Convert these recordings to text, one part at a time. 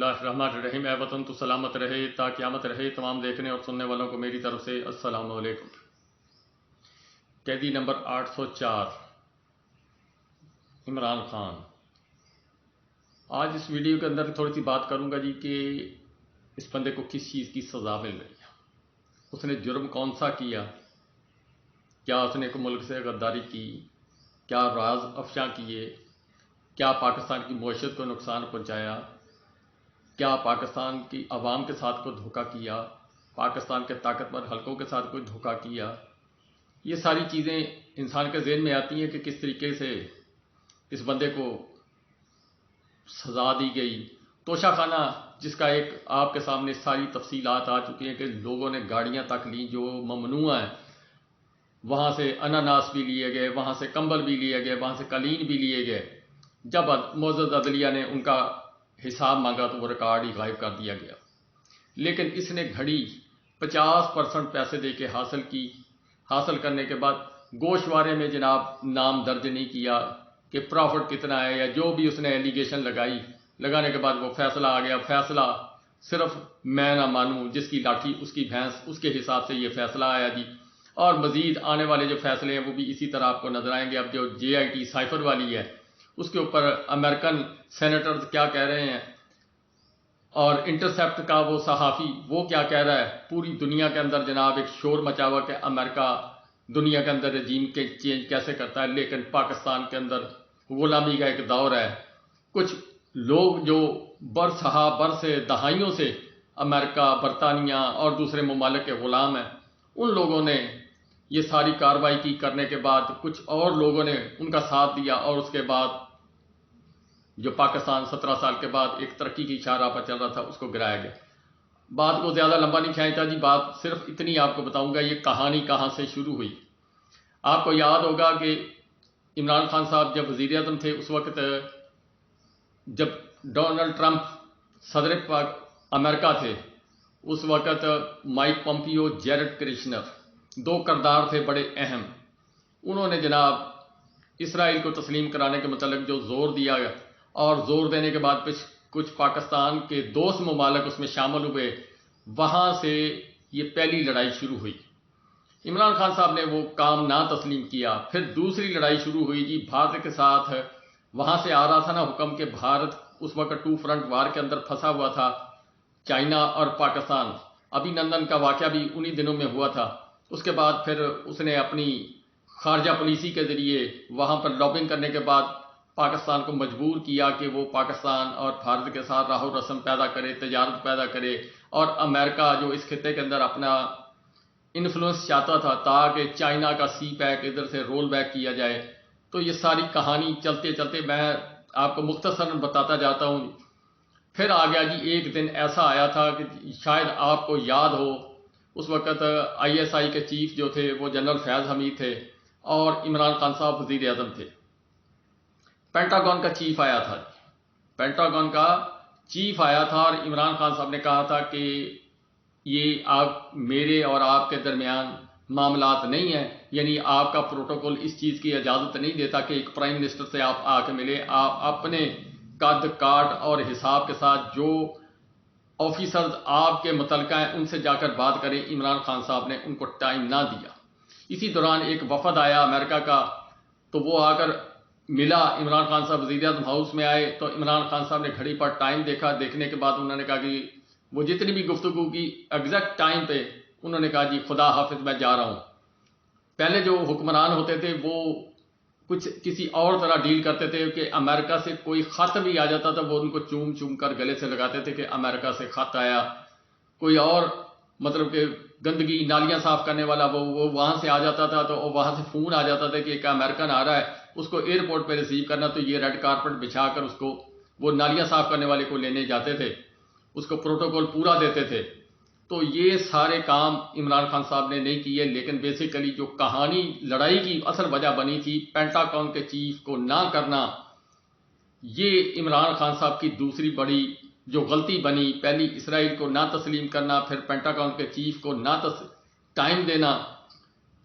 اللہ الرحمن الرحیم۔ اے وطن تو سلامت رہے تا قیامت رہے۔ تمام دیکھنے اور سننے والوں کو میری طرف سے السلام علیکم۔ قیدی نمبر 804 عمران خان۔ آج اس ویڈیو کے اندر تھوڑی سی بات کروں گا کہ اس بندے کو کس چیز کی سزا مل رہی ہے، اس نے جرم کون سا کیا، کیا اس نے ملک سے غداری کی، کیا راز افشاں کیے، کیا پاکستان کی معیشت کو نقصان پہنچایا، کیا پاکستان کی عوام کے ساتھ کوئی دھوکہ کیا، پاکستان کے طاقتور حلقوں کے ساتھ کوئی دھوکہ کیا۔ یہ ساری چیزیں انسان کے ذہن میں آتی ہیں کہ کس طریقے سے اس بندے کو سزا دی گئی۔ توشہ خانہ جس کا ایک آپ کے سامنے ساری تفصیلات آ چکی ہیں کہ لوگوں نے گاڑیاں تک لیں جو ممنوع ہیں، وہاں سے اناناس بھی لیے گئے، وہاں سے کمبل بھی لیے گئے، وہاں سے قالین بھی لیے گئے۔ جب معزز عدلیہ نے ان کا حساب مانگا تو وہ ریکارڈ ہی غائب کر دیا گیا۔ لیکن اس نے گھڑی 50% پیسے دے کے حاصل کی۔ حاصل کرنے کے بعد گوشوارے میں جناب نام درج نہیں کیا کہ پروفٹ کتنا ہے، یا جو بھی اس نے ایلیگیشن لگانے کے بعد وہ فیصلہ آ گیا۔ فیصلہ صرف میں نہ مانوں، جس کی لاٹھی اس کی بھینس، اس کے حساب سے یہ فیصلہ آیا جی۔ اور مزید آنے والے جو فیصلے ہیں وہ بھی اسی طرح آپ کو نظر آئیں گے۔ اب جو JIT سائفر والی ہے اس کے اوپر امریکن سینیٹرز کیا کہہ رہے ہیں، اور انٹرسیپٹ کا وہ صحافی وہ کیا کہہ رہا ہے۔ پوری دنیا کے اندر جناب ایک شور مچا ہوا کہ امریکہ دنیا کے اندر رجیم کے چینج کیسے کرتا ہے، لیکن پاکستان کے اندر غلامی کا ایک دور ہے۔ کچھ لوگ جو برس دہائیوں سے امریکہ، برطانیہ اور دوسرے ممالک کے غلام ہیں، ان لوگوں نے یہ ساری کارروائی کرنے کے بعد کچھ اور لوگوں نے ان کا ساتھ دیا، اور اس کے بعد جو پاکستان 17 سال کے بعد ایک ترقی کی شاہراہ پر چل رہا تھا اس کو گرایا گیا۔ بات کو زیادہ لمبا نہیں کھینچتا جی، بات صرف اتنی آپ کو بتاؤں گا یہ کہانی کہاں سے شروع ہوئی۔ آپ کو یاد ہوگا کہ عمران خان صاحب جب وزیر اعظم تھے، اس وقت جب ڈونلڈ ٹرمپ صدر امریکہ تھے، اس وقت مائک پومپیو، جیرڈ کرشنر، دو کردار تھے بڑے اہم۔ انہوں نے جناب اسرائیل کو تسلیم کرانے کے متعلق جو زور دیا گیا، اور زور دینے کے بعد کچھ پاکستان کے دوست ممالک اس میں شامل ہوئے، وہاں سے یہ پہلی لڑائی شروع ہوئی۔ عمران خان صاحب نے وہ کام نہ تسلیم کیا۔ پھر دوسری لڑائی شروع ہوئی جی بھارت کے ساتھ۔ وہاں سے آ رہا تھا نا حکم کہ بھارت اس وقت 2 فرنٹ وار کے اندر پھنسا ہوا تھا، چائنا اور پاکستان۔ ابھی نندن کا واقعہ بھی انہی دنوں میں ہوا تھا۔ اس کے بعد پھر اس نے اپنی خارجہ پالیسی کے ذریعے وہاں پر لابنگ کرنے کے بعد پاکستان کو مجبور کیا کہ وہ پاکستان اور بھارت کے ساتھ راہ و رسم پیدا کرے، تجارت پیدا کرے، اور امریکہ جو اس خطے کے اندر اپنا انفلوئنس چاہتا تھا تاکہ چائنا کا سی پیک ادھر سے رول بیک کیا جائے۔ تو یہ ساری کہانی چلتے چلتے میں آپ کو مختصراً بتاتا جاتا ہوں۔ پھر آ گیا جی ایک دن ایسا آیا تھا کہ شاید آپ کو یاد ہو، اس وقت ISI کے چیف جو تھے وہ جنرل فیاض حمید تھے، اور عمران خان صاحب وزیر اعظم تھے۔ پینٹاگون کا چیف آیا تھا، پینٹاگون کا چیف آیا تھا، اور عمران خان صاحب نے کہا تھا کہ یہ آپ میرے اور آپ کے درمیان معاملات نہیں ہیں، یعنی آپ کا پروٹوکول اس چیز کی اجازت نہیں دیتا کہ ایک پرائم منسٹر سے آپ آ کے ملے۔ آپ اپنے قد کاٹ اور حساب کے ساتھ جو آفیسرز آپ کے متعلقہ ہیں ان سے جا کر بات کریں۔ عمران خان صاحب نے ان کو ٹائم نہ دیا۔ اسی دوران ایک وفد آیا امریکہ کا، تو وہ آ کر ملا عمران خان صاحب، وزیر اعظم ہاؤس میں آئے، تو عمران خان صاحب نے گھڑی پر ٹائم دیکھا۔ دیکھنے کے بعد انہوں نے کہا کہ وہ جتنی بھی گفتگو کی ایگزیکٹ ٹائم پہ انہوں نے کہا جی خدا حافظ میں جا رہا ہوں۔ پہلے جو حکمران ہوتے تھے وہ کچھ کسی اور طرح ڈیل کرتے تھے کہ امریکہ سے کوئی خط بھی آ جاتا تھا وہ ان کو چوم چوم کر گلے سے لگاتے تھے کہ امریکہ سے خط آیا۔ کوئی اور مطلب کہ گندگی نالیاں صاف کرنے والا وہ وہاں سے آ جاتا تھا، تو وہاں سے فون آ جاتا تھا کہ ایک امریکن آ رہا ہے، اس کو ایئرپورٹ پہ ریسیو کرنا، تو یہ ریڈ کارپٹ بچھا کر اس کو وہ نالیاں صاف کرنے والے کو لینے جاتے تھے، اس کو پروٹوکول پورا دیتے تھے۔ تو یہ سارے کام عمران خان صاحب نے نہیں کیے، لیکن بیسیکلی جو کہانی لڑائی کی اصل وجہ بنی تھی پینٹاگون کے چیف کو نہ کرنا، یہ عمران خان صاحب کی دوسری بڑی جو غلطی بنی۔ پہلی اسرائیل کو نہ تسلیم کرنا، پھر پینٹاگون کے چیف کو نہ ٹائم دینا۔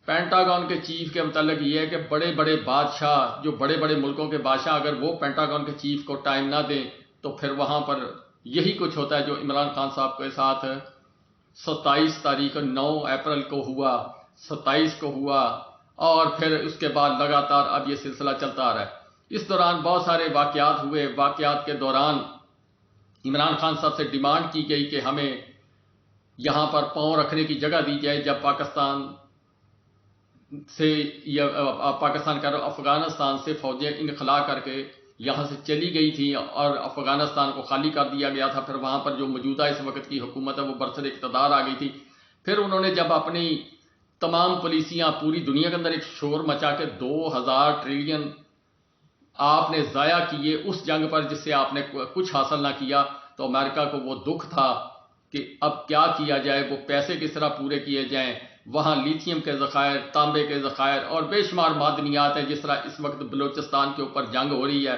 پینٹاگون کے چیف کے متعلق یہ ہے کہ بڑے بڑے بادشاہ، جو بڑے بڑے ملکوں کے بادشاہ، اگر وہ پینٹاگون کے چیف کو ٹائم نہ دیں تو پھر وہاں پر یہی کچھ ہوتا ہے جو عمران خان صاحب کے ساتھ 27 تاریخ 9 اپریل کو ہوا، 27 کو ہوا، اور پھر اس کے بعد لگاتار اب یہ سلسلہ چلتا آ رہا ہے۔ اس دوران بہت سارے واقعات ہوئے۔ واقعات کے دوران عمران خان صاحب سے ڈیمانڈ کی گئی کہ ہمیں یہاں پر پاؤں رکھنے کی جگہ دی جائے۔ جب پاکستان افغانستان سے فوجیں انخلا کر کے یہاں سے چلی گئی تھی اور افغانستان کو خالی کر دیا گیا تھا، پھر وہاں پر جو موجودہ اس وقت کی حکومت ہے وہ برسر اقتدار آ گئی تھی۔ پھر انہوں نے جب اپنی تمام پالیسیاں پوری دنیا کے اندر ایک شور مچا کے 2000 ٹریلین آپ نے ضائع کیے اس جنگ پر جس سے آپ نے کچھ حاصل نہ کیا، تو امریکہ کو وہ دکھ تھا کہ اب کیا کیا جائے، وہ پیسے کس طرح پورے کیے جائیں۔ وہاں لیتھیم کے ذخائر، تانبے کے ذخائر اور بے شمار معدنیات ہیں۔ جس طرح اس وقت بلوچستان کے اوپر جنگ ہو رہی ہے،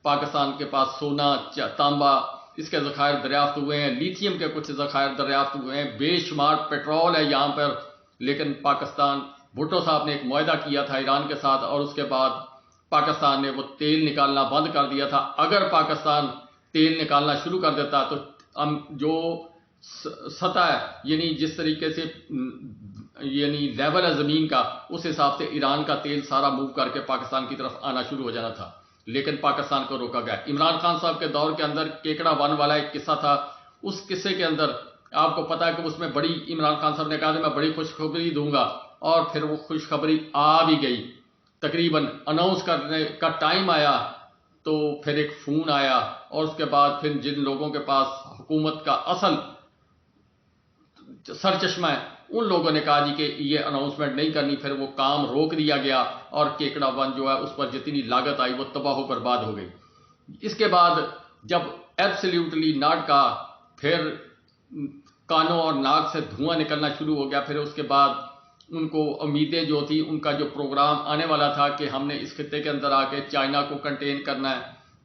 پاکستان کے پاس سونا، تانبا، اس کے ذخائر دریافت ہوئے ہیں، لیتھیم کے کچھ ذخائر دریافت ہوئے ہیں، بے شمار پیٹرول ہے یہاں پر۔ لیکن پاکستان، بھٹو صاحب نے ایک معاہدہ کیا تھا ایران کے ساتھ، اور اس کے بعد پاکستان نے وہ تیل نکالنا بند کر دیا تھا۔ اگر پاکستان تیل نکالنا شروع کر دیتا تو جو سطح ہے، یعنی جس طریقے سے یعنی لیول ہے زمین کا، اس حساب سے ایران کا تیل سارا موو کر کے پاکستان کی طرف آنا شروع ہو جانا تھا، لیکن پاکستان کو روکا گیا۔ عمران خان صاحب کے دور کے اندر کیکڑا ون والا ایک قصہ تھا۔ اس قصے کے اندر آپ کو پتا ہے کہ اس میں بڑی عمران خان صاحب نے کہا کہ میں بڑی خوشخبری دوں گا، اور پھر وہ خوشخبری آ بھی گئی۔ تقریباً اناؤنس کرنے کا ٹائم آیا تو پھر ایک فون آیا، اور اس کے بعد پھر جن لوگوں کے پاس حکومت کا اصل سرچشمہ ہے ان لوگوں نے کہا جی کہ یہ اناؤنسمنٹ نہیں کرنی۔ پھر وہ کام روک دیا گیا، اور کیکڑا ون جو ہے اس پر جتنی لاگت آئی وہ تباہ و برباد ہو گئی۔ اس کے بعد جب ایبسلیوٹلی ناٹ کا، پھر کانوں اور ناک سے دھواں نکلنا شروع ہو گیا۔ پھر اس کے بعد ان کو امیدیں جو تھی، ان کا جو پروگرام آنے والا تھا کہ ہم نے اس خطے کے اندر آ کے چائنا کو کنٹین کرنا ہے،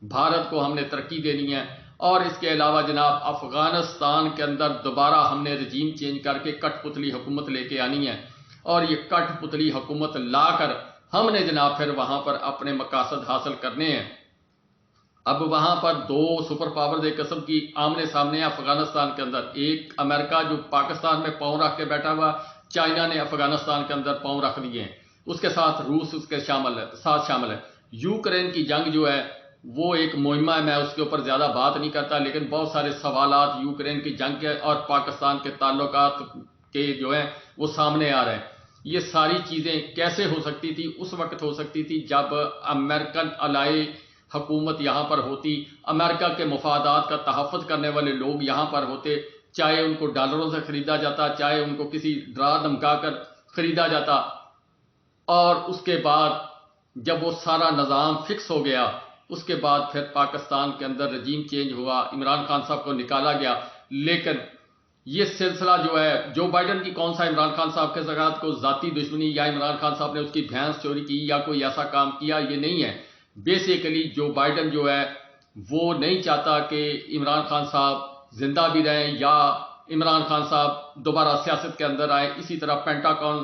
بھارت کو ہم نے ترقی دینی ہے، اور اس کے علاوہ جناب افغانستان کے اندر دوبارہ ہم نے رجیم چینج کر کے کٹ پتلی حکومت لے کے آنی ہے، اور یہ کٹ پتلی حکومت لا کر ہم نے جناب پھر وہاں پر اپنے مقاصد حاصل کرنے ہیں۔ اب وہاں پر دو سپر پاورز ایک قسم کی آمنے سامنے ہیں افغانستان کے اندر۔ ایک امریکہ جو پاکستان میں پاؤں رکھ کے بیٹھا ہوا، چائنا نے افغانستان کے اندر پاؤں رکھ دیے ہیں، اس کے ساتھ روس اس کے ساتھ شامل ہے۔ یوکرین کی جنگ جو ہے وہ ایک مہمہ ہے، میں اس کے اوپر زیادہ بات نہیں کرتا، لیکن بہت سارے سوالات یوکرین کی جنگ کے اور پاکستان کے تعلقات کے جو ہیں وہ سامنے آ رہے ہیں۔ یہ ساری چیزیں کیسے ہو سکتی تھی؟ اس وقت ہو سکتی تھی جب امریکن الائی حکومت یہاں پر ہوتی، امریکہ کے مفادات کا تحفظ کرنے والے لوگ یہاں پر ہوتے، چاہے ان کو ڈالروں سے خریدا جاتا، چاہے ان کو کسی ڈرا دھمکا کر خریدا جاتا، اور اس کے بعد جب وہ سارا نظام فکس ہو گیا، اس کے بعد پھر پاکستان کے اندر رجیم چینج ہوا، عمران خان صاحب کو نکالا گیا۔ لیکن یہ سلسلہ جو ہے، جو بائیڈن کی کون سا عمران خان صاحب کے ساتھ کو ذاتی دشمنی یا عمران خان صاحب نے اس کی بھینس چوری کی یا کوئی ایسا کام کیا، یہ نہیں ہے۔ بیسیکلی جو بائیڈن جو ہے وہ نہیں چاہتا کہ عمران خان صاحب زندہ بھی رہیں یا عمران خان صاحب دوبارہ سیاست کے اندر آئیں۔ اسی طرح پینٹاگون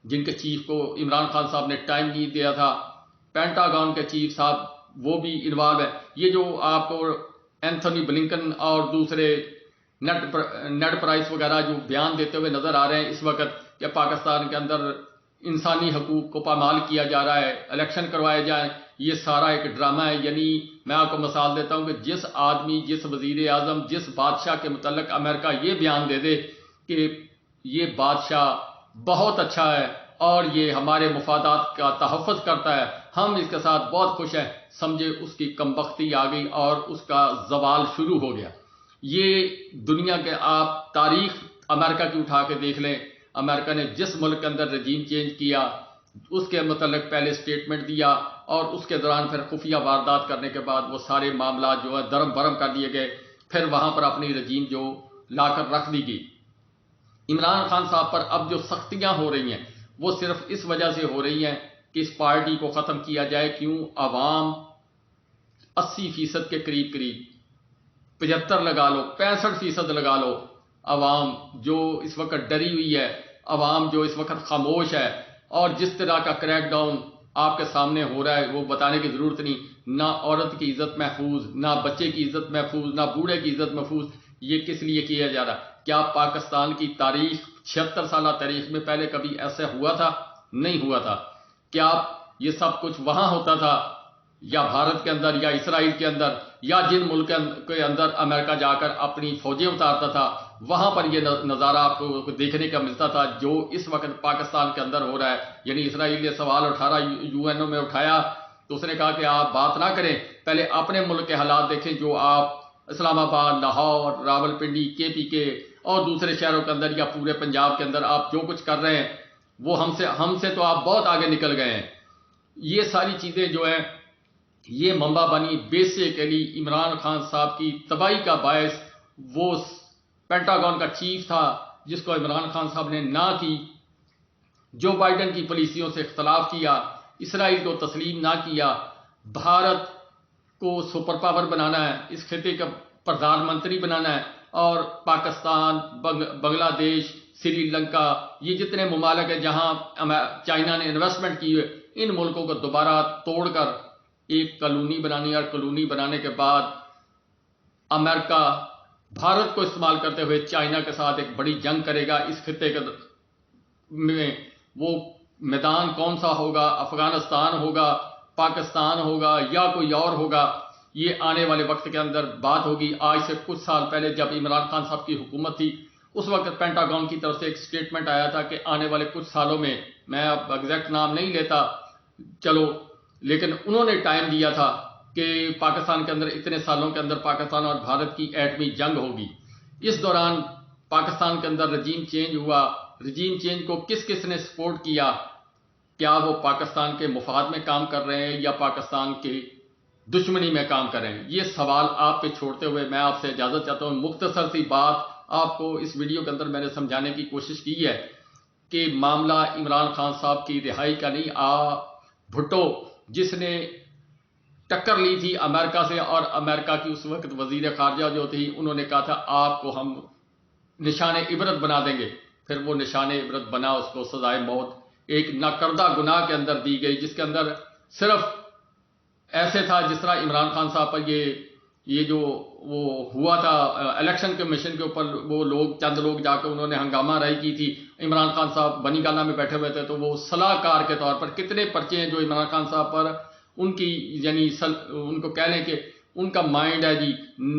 جن کے چیف کو عمران خان صاحب نے ٹائم نہیں دیا تھا، پینٹاگون کے چیف صاحب وہ بھی انوالو ہے۔ یہ جو آپ کو اینتھونی بلنکن اور دوسرے نیڈ پرائس وغیرہ جو بیان دیتے ہوئے نظر آ رہے ہیں اس وقت کہ پاکستان کے اندر انسانی حقوق کو پامال کیا جا رہا ہے، الیکشن کروائے جائیں، یہ سارا ایک ڈرامہ ہے۔ یعنی میں آپ کو مثال دیتا ہوں کہ جس آدمی، جس وزیر اعظم، جس بادشاہ کے متعلق امریکہ یہ بیان دے دے کہ یہ بادشاہ بہت اچھا ہے اور یہ ہمارے مفادات کا تحفظ کرتا ہے، ہم اس کے ساتھ بہت خوش ہیں، سمجھے اس کی کمبختی آ گئی اور اس کا زوال شروع ہو گیا۔ یہ دنیا کے آپ تاریخ امریکہ کی اٹھا کے دیکھ لیں، امریکہ نے جس ملک کے اندر رجیم چینج کیا اس کے متعلق پہلے سٹیٹمنٹ دیا، اور اس کے دوران پھر خفیہ واردات کرنے کے بعد وہ سارے معاملات جو ہے درم برم کر دیے گئے، پھر وہاں پر اپنی رجیم جو لا کر رکھ دی گئی۔ عمران خان صاحب پر اب جو سختیاں ہو رہی ہیں وہ صرف اس وجہ سے ہو رہی ہیں کہ اس پارٹی کو ختم کیا جائے۔ کیوں؟ عوام 80% کے قریب 75 لگا لو، 65% لگا لو، عوام جو اس وقت ڈری ہوئی ہے، عوام جو اس وقت خاموش ہے، اور جس طرح کا کریک ڈاؤن آپ کے سامنے ہو رہا ہے وہ بتانے کی ضرورت نہیں۔ نہ عورت کی عزت محفوظ، نہ بچے کی عزت محفوظ، نہ بوڑھے کی عزت محفوظ. یہ کس لیے کیا جا رہا؟ کیا پاکستان کی تاریخ 76 سالہ تاریخ میں پہلے کبھی ایسا ہوا تھا؟ نہیں ہوا تھا. کیا یہ سب کچھ وہاں ہوتا تھا، یا بھارت کے اندر، یا اسرائیل کے اندر، یا جن ملک کے اندر امریکہ جا کر اپنی فوجیں اتارتا تھا وہاں پر یہ نظارہ آپ کو دیکھنے کا ملتا تھا جو اس وقت پاکستان کے اندر ہو رہا ہے؟ یعنی اسرائیل نے سوال یو این او میں اٹھایا تو اس نے کہا کہ آپ بات نہ کریں، پہلے اپنے ملک کے حالات دیکھیں. جو آپ اسلام آباد، لاہور، راولپنڈی، کے پی کے اور دوسرے شہروں کے اندر یا پورے پنجاب کے اندر آپ جو کچھ کر رہے ہیں وہ ہم سے تو آپ بہت آگے نکل گئے ہیں. یہ ساری چیزیں جو ہیں یہ منبع بنی بیسیکلی عمران خان صاحب کی تباہی کا باعث وہ پینٹاگون کا چیف تھا جس کو عمران خان صاحب نے نہ کی، جو بائیڈن کی پالیسیوں سے اختلاف کیا، اسرائیل کو تسلیم نہ کیا، بھارت کو سپر پاور بنانا ہے، اس خطے کا پردھان منتری بنانا ہے، اور پاکستان، بنگلہ دیش، سری لنکا، یہ جتنے ممالک ہیں جہاں چائنا نے انویسٹمنٹ کی ہے، ان ملکوں کو دوبارہ توڑ کر ایک کالونی بنانی، اور کالونی بنانے کے بعد امریکہ بھارت کو استعمال کرتے ہوئے چائنا کے ساتھ ایک بڑی جنگ کرے گا. اس خطے کے میں وہ میدان کون سا ہوگا؟ افغانستان ہوگا، پاکستان ہوگا، یا کوئی اور ہوگا؟ یہ آنے والے وقت کے اندر بات ہوگی. آج سے کچھ سال پہلے جب عمران خان صاحب کی حکومت تھی اس وقت پینٹاگون کی طرف سے ایک سٹیٹمنٹ آیا تھا کہ آنے والے کچھ سالوں میں، میں اب ایگزیکٹ نام نہیں لیتا چلو، لیکن انہوں نے ٹائم دیا تھا کہ پاکستان کے اندر اتنے سالوں کے اندر پاکستان اور بھارت کی ایٹمی جنگ ہوگی. اس دوران پاکستان کے اندر رجیم چینج ہوا. رجیم چینج کو کس کس نے سپورٹ کیا؟ کیا وہ پاکستان کے مفاد میں کام کر رہے ہیں یا پاکستان کی دشمنی میں کام کر رہے ہیں؟ یہ سوال آپ پہ چھوڑتے ہوئے میں آپ سے اجازت چاہتا ہوں. مختصر سی بات آپ کو اس ویڈیو کے اندر میں نے سمجھانے کی کوشش کی ہے کہ معاملہ عمران خان صاحب کی رہائی کا نہیں. بھٹو جس نے ٹکر لی تھی امریکہ سے، اور امریکہ کی اس وقت وزیر خارجہ جو تھی انہوں نے کہا تھا آپ کو ہم نشان عبرت بنا دیں گے، پھر وہ نشان عبرت بنا، اس کو سزائے موت ایک ناکردہ گناہ کے اندر دی گئی، جس کے اندر صرف ایسے تھا جس طرح عمران خان صاحب پر یہ جو وہ ہوا تھا الیکشن کمیشن کے اوپر، وہ لوگ چند لوگ جا کے انہوں نے ہنگامہ رائی کی تھی. عمران خان صاحب بنی گالا میں بیٹھے ہوئے تھے تو وہ صلاح کار کے طور پر کتنے پرچے ہیں جو عمران خان صاحب پر ان کی، یعنی ان کو کہہ لیں کہ ان کا مائنڈ ہے جی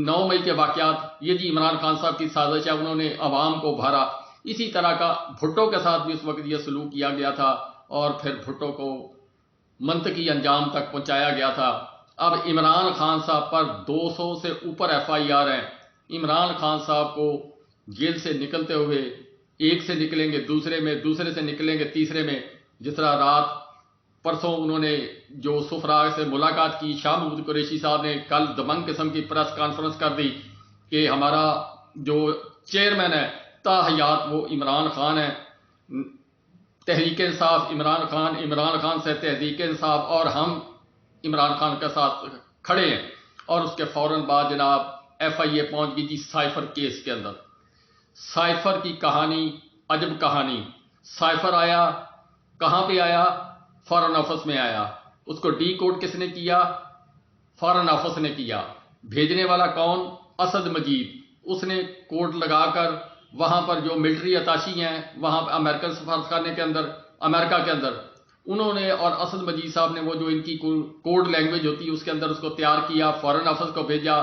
9 مئی کے واقعات، یہ جی عمران خان صاحب کی سازش ہے، انہوں نے عوام کو بھارا. اسی طرح کا بھٹو کے ساتھ بھی اس وقت یہ سلوک کیا گیا تھا اور پھر بھٹو کو منطقی انجام تک پہنچایا گیا تھا. اب عمران خان صاحب پر 200 سے اوپر FIR ہیں. عمران خان صاحب کو جیل سے نکلتے ہوئے ایک سے نکلیں گے دوسرے میں، دوسرے سے نکلیں گے تیسرے میں. جس طرح رات پرسوں انہوں نے جو سفراء سے ملاقات کی، شاہ محمود قریشی صاحب نے کل دمنگ قسم کی پریس کانفرنس کر دی کہ ہمارا جو چیئرمین ہے تا حیات وہ عمران خان ہے، تحریک انصاف عمران خان سے تحریک انصاف، اور ہم عمران خان کے ساتھ کھڑے ہیں. اور اس کے فوراً بعد جناب FIA پہنچ گئی جی سائفر کیس کے اندر. سائفر کی کہانی عجب کہانی. سائفر آیا کہاں پہ آیا؟ فارن آفس میں آیا. اس کو ڈی کوڈ کس نے کیا؟ فارن آفس نے کیا. بھیجنے والا کون؟ اسد مجید. اس نے کوڈ لگا کر وہاں پر جو ملٹری اتاشی ہیں وہاں پہ امریکن سفارتخانے کے اندر، امریکہ کے اندر، انہوں نے اور اسد مجید صاحب نے وہ جو ان کی کوڈ لینگویج ہوتی ہے اس کے اندر اس کو تیار کیا، فارن آفس کو بھیجا.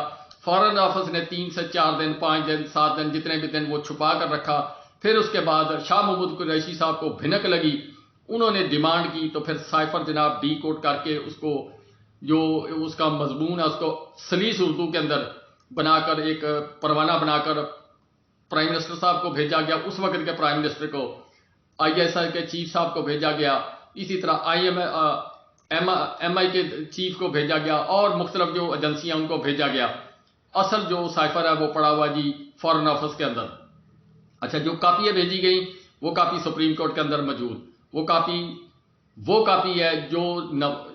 فارن آفس نے 3 سے 4 دن، 5 دن، 7 دن، جتنے بھی دن وہ چھپا کر رکھا. پھر اس کے بعد شاہ محمود قریشی صاحب کو بھنک لگی، انہوں نے ڈیمانڈ کی تو پھر سائفر جناب ڈی کوڈ کر کے اس کو جو اس کا مضمون ہے اس کو سلیس اردو کے اندر بنا کر ایک پروانہ بنا کر پرائم منسٹر صاحب کو بھیجا گیا، اس وقت کے پرائم منسٹر کو، ISI کے چیف صاحب کو بھیجا گیا. اسی طرح MI کے چیف کو بھیجا گیا اور مختلف جو ایجنسیاں ان کو بھیجا گیا. اصل جو سائفر ہے وہ پڑا ہوا جی فارن آفس کے اندر. اچھا، جو کاپیاں بھیجی گئیں وہ کاپی سپریم کورٹ کے اندر موجود. وہ کاپی ہے جو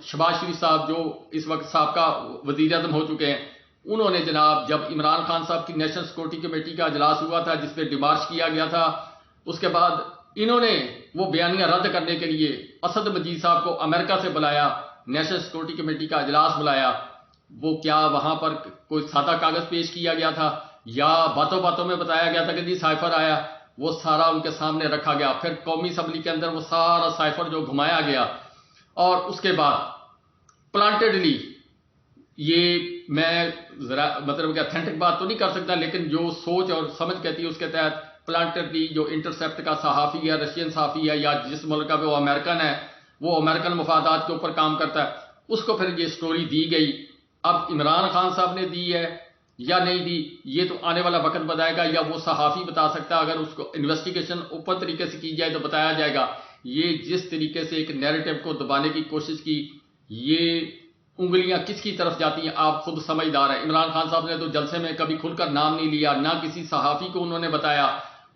شہباز شریف صاحب جو اس وقت سابقہ وزیر اعظم ہو چکے ہیں، انہوں نے جناب جب عمران خان صاحب کی نیشنل سیکورٹی کمیٹی کا اجلاس ہوا تھا جس پہ ڈیمارچ کیا گیا تھا، اس کے بعد انہوں نے وہ بیانیہ رد کرنے کے لیے اسد مجید صاحب کو امریکہ سے بلایا. نیشنل سیکورٹی کمیٹی کا اجلاس بلایا، وہ کیا وہاں پر کوئی سادہ کاغذ پیش کیا گیا تھا یا باتوں باتوں میں بتایا گیا تھا کہ جی سائفر آیا؟ وہ سارا ان کے سامنے رکھا گیا. پھر قومی اسمبلی کے اندر وہ سارا سائفر جو گھمایا گیا، اور اس کے بعد پلانٹڈلی، یہ میں ذرا مطلب کہ اتھینٹک بات تو نہیں کر سکتا، لیکن جو سوچ اور سمجھ کہتی ہے اس کے تحت پلانٹڈلی جو انٹرسیپٹ کا صحافی ہے، رشین صحافی ہے، یا جس ملک کا وہ امریکن ہے، وہ امریکن مفادات کے اوپر کام کرتا ہے، اس کو پھر یہ سٹوری دی گئی. اب عمران خان صاحب نے دی ہے یا نہیں دی، یہ تو آنے والا وقت بتائے گا، یا وہ صحافی بتا سکتا ہے. اگر اس کو انویسٹیگیشن اوپن طریقے سے کی جائے تو بتایا جائے گا. یہ جس طریقے سے ایک نیریٹو کو دبانے کی کوشش کی، یہ انگلیاں کس کی طرف جاتی ہیں آپ خود سمجھدار ہیں. عمران خان صاحب نے تو جلسے میں کبھی کھل کر نام نہیں لیا، نہ کسی صحافی کو انہوں نے بتایا.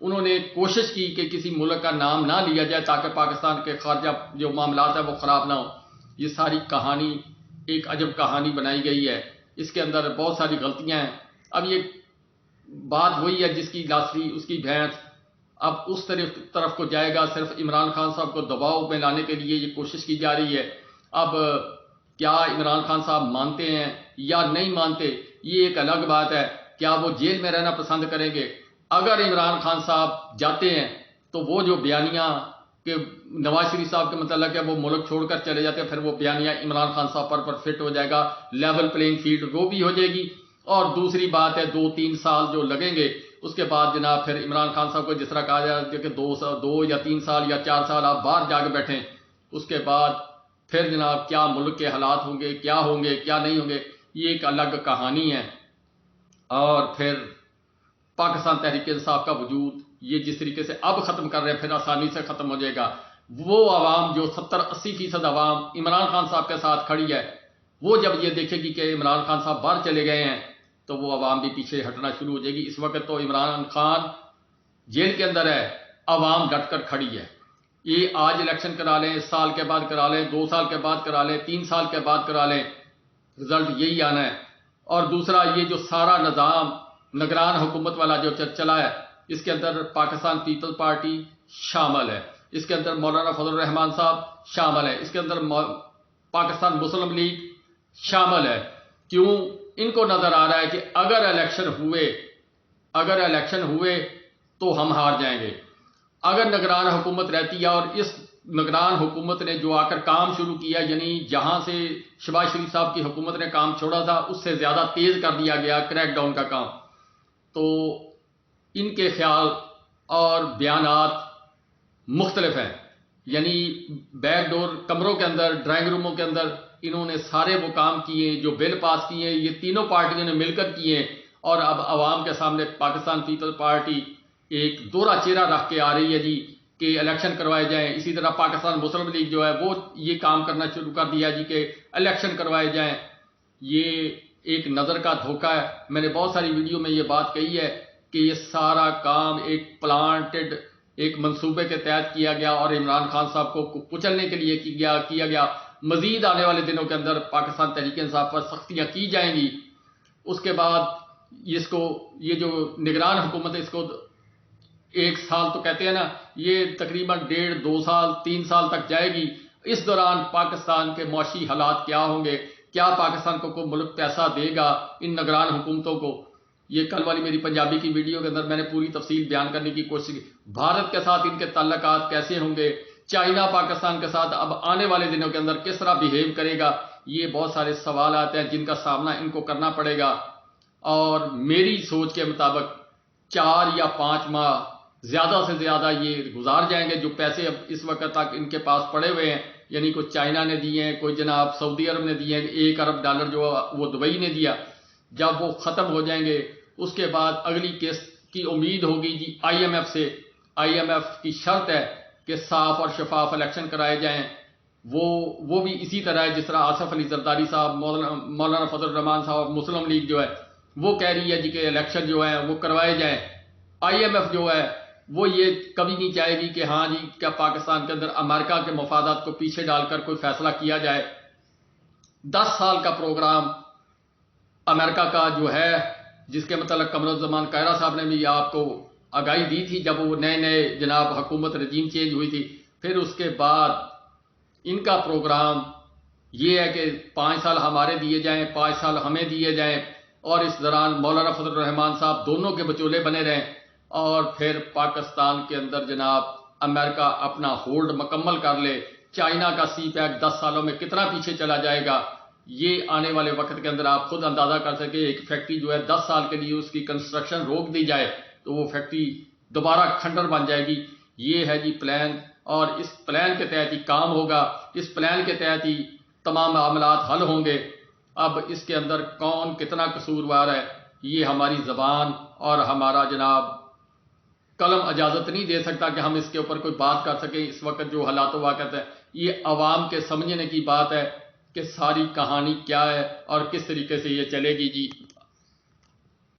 انہوں نے کوشش کی کہ کسی ملک کا نام نہ لیا جائے تاکہ پاکستان کے خارجہ جو معاملات ہیں وہ خراب نہ ہوں. یہ ساری کہانی ایک عجب کہانی بنائی گئی ہے، اس کے اندر بہت ساری غلطیاں ہیں. اب یہ بات وہی ہے جس کی لاسی اس کی بھینس. اب اس طرف کو جائے گا، صرف عمران خان صاحب کو دباؤ میں لانے کے لیے یہ کوشش کی جا رہی ہے. اب کیا عمران خان صاحب مانتے ہیں یا نہیں مانتے، یہ ایک الگ بات ہے. کیا وہ جیل میں رہنا پسند کریں گے؟ اگر عمران خان صاحب جاتے ہیں تو وہ جو بیانیہ کہ نواز شریف صاحب کے متعلق ہے وہ ملک چھوڑ کر چلے جاتے ہیں، پھر وہ بیانیہ عمران خان صاحب پر فٹ ہو جائے گا. لیول پلینگ فیلڈ وہ بھی ہو جائے گی. اور دوسری بات ہے 2-3 سال جو لگیں گے، اس کے بعد جناب پھر عمران خان صاحب کو جس طرح کہا جائے کہ 2 یا 3 سال یا 4 سال آپ باہر جا کے بیٹھیں، اس کے بعد پھر جناب کیا ملک کے حالات ہوں گے، کیا ہوں گے، کیا نہیں ہوں گے، یہ ایک الگ کہانی ہے. اور پھر پاکستان تحریک انصاف کا وجود یہ جس طریقے سے اب ختم کر رہے ہیں، پھر آسانی سے ختم ہو جائے گا. وہ عوام جو 70-80% عوام عمران خان صاحب کے ساتھ کھڑی ہے، وہ جب یہ دیکھے گی کہ عمران خان صاحب باہر چلے گئے ہیں تو وہ عوام بھی پیچھے ہٹنا شروع ہو جائے گی. اس وقت تو عمران خان جیل کے اندر ہے، عوام ڈٹ کر کھڑی ہے. یہ آج الیکشن کرا لیں، 1 سال کے بعد کرا لیں، 2 سال کے بعد کرا لیں، 3 سال کے بعد کرا لیں، رزلٹ یہی آنا ہے. اور دوسرا یہ جو سارا نظام نگران حکومت والا جو چلا ہے، اس کے اندر پاکستان پیپل پارٹی شامل ہے، اس کے اندر مولانا فضل الرحمان صاحب شامل ہے، اس کے اندر پاکستان مسلم لیگ شامل ہے. کیوں؟ ان کو نظر آ رہا ہے کہ اگر الیکشن ہوئے تو ہم ہار جائیں گے. اگر نگران حکومت رہتی ہے، اور اس نگران حکومت نے جو آ کر کام شروع کیا، یعنی جہاں سے شہباز شریف صاحب کی حکومت نے کام چھوڑا تھا اس سے زیادہ تیز کر دیا گیا کریک ڈاؤن کا کام. تو ان کے خیال اور بیانات مختلف ہیں. یعنی بیک ڈور کمروں کے اندر، ڈرائنگ روموں کے اندر انہوں نے سارے وہ کام کیے جو بل پاس کیے، یہ تینوں پارٹیوں نے مل کر کیے. اور اب عوام کے سامنے پاکستان پیپل پارٹی ایک دوہرا چہرہ رکھ کے آ رہی ہے جی کہ الیکشن کروائے جائیں. اسی طرح پاکستان مسلم لیگ جو ہے وہ یہ کام کرنا شروع کر دیا جی کہ الیکشن کروائے جائیں. یہ ایک نظر کا دھوکہ ہے. میں نے بہت ساری ویڈیو میں یہ بات کہی ہے کہ یہ سارا کام ایک پلانٹڈ ایک منصوبے کے تحت کیا گیا اور عمران خان صاحب کو کچلنے کے لیے کیا گیا. مزید آنے والے دنوں کے اندر پاکستان تحریک انصاف پر سختیاں کی جائیں گی. اس کے بعد یہ جو نگران حکومت ہے اس کو 1 سال تو کہتے ہیں نا، یہ تقریباً 1.5 2 سال 3 سال تک جائے گی. اس دوران پاکستان کے معاشی حالات کیا ہوں گے، کیا پاکستان کو کوئی ملک پیسہ دے گا ان نگران حکومتوں کو؟ یہ کل والی میری پنجابی کی ویڈیو کے اندر میں نے پوری تفصیل بیان کرنے کی کوشش کی. بھارت کے ساتھ ان کے تعلقات کیسے ہوں گے، چائنا پاکستان کے ساتھ اب آنے والے دنوں کے اندر کس طرح بیہیو کرے گا، یہ بہت سارے سوالات ہیں جن کا سامنا ان کو کرنا پڑے گا. اور میری سوچ کے مطابق 4 یا 5 ماہ زیادہ سے زیادہ یہ گزار جائیں گے. جو پیسے اب اس وقت تک ان کے پاس پڑے ہوئے ہیں، یعنی کوئی چائنا نے دیے ہیں، کوئی جناب سعودی عرب نے دیے ہیں، $1 ارب جو وہ دبئی نے دیا. جب وہ ختم ہو جائیں گے اس کے بعد اگلی قسط کی امید ہوگی جی IMF سے. IMF کی شرط ہے کہ صاف اور شفاف الیکشن کرائے جائیں. وہ بھی اسی طرح ہے جس طرح آصف علی زرداری صاحب، مولانا فضل الرحمان صاحب، مسلم لیگ جو ہے وہ کہہ رہی ہے جی کہ الیکشن جو ہے وہ کروائے جائیں. IMF جو ہے وہ یہ کبھی نہیں چاہے گی کہ ہاں جی کیا پاکستان کے اندر امریکہ کے مفادات کو پیچھے ڈال کر کوئی فیصلہ کیا جائے. 10 سال کا پروگرام امریکہ کا جو ہے، جس کے متعلق قمر الزمان قاہرہ صاحب نے بھی آپ کو آگاہی دی تھی جب وہ نئے جناب حکومت رجیم چینج ہوئی تھی. پھر اس کے بعد ان کا پروگرام یہ ہے کہ 5 سال ہمارے دیے جائیں، 5 سال ہمیں دیے جائیں، اور اس دوران مولانا فضل الرحمان صاحب دونوں کے بچولے بنے رہیں، اور پھر پاکستان کے اندر جناب امریکہ اپنا ہولڈ مکمل کر لے۔ چائنا کا سی پیک 10 سالوں میں کتنا پیچھے چلا جائے گا، یہ آنے والے وقت کے اندر آپ خود اندازہ کر سکیں۔ ایک فیکٹری جو ہے 10 سال کے لیے اس کی کنسٹرکشن روک دی جائے تو وہ فیکٹری دوبارہ کھنڈر بن جائے گی۔ یہ ہے جی پلان، اور اس پلان کے تحت ہی کام ہوگا، اس پلان کے تحت ہی تمام معاملات حل ہوں گے۔ اب اس کے اندر کون کتنا قصوروار ہے، یہ ہماری زبان اور ہمارا جناب قلم اجازت نہیں دے سکتا کہ ہم اس کے اوپر کوئی بات کر سکیں۔ اس وقت جو حالات و واقعات ہے، یہ عوام کے سمجھنے کی بات ہے کہ ساری کہانی کیا ہے اور کس طریقے سے یہ چلے گی جی۔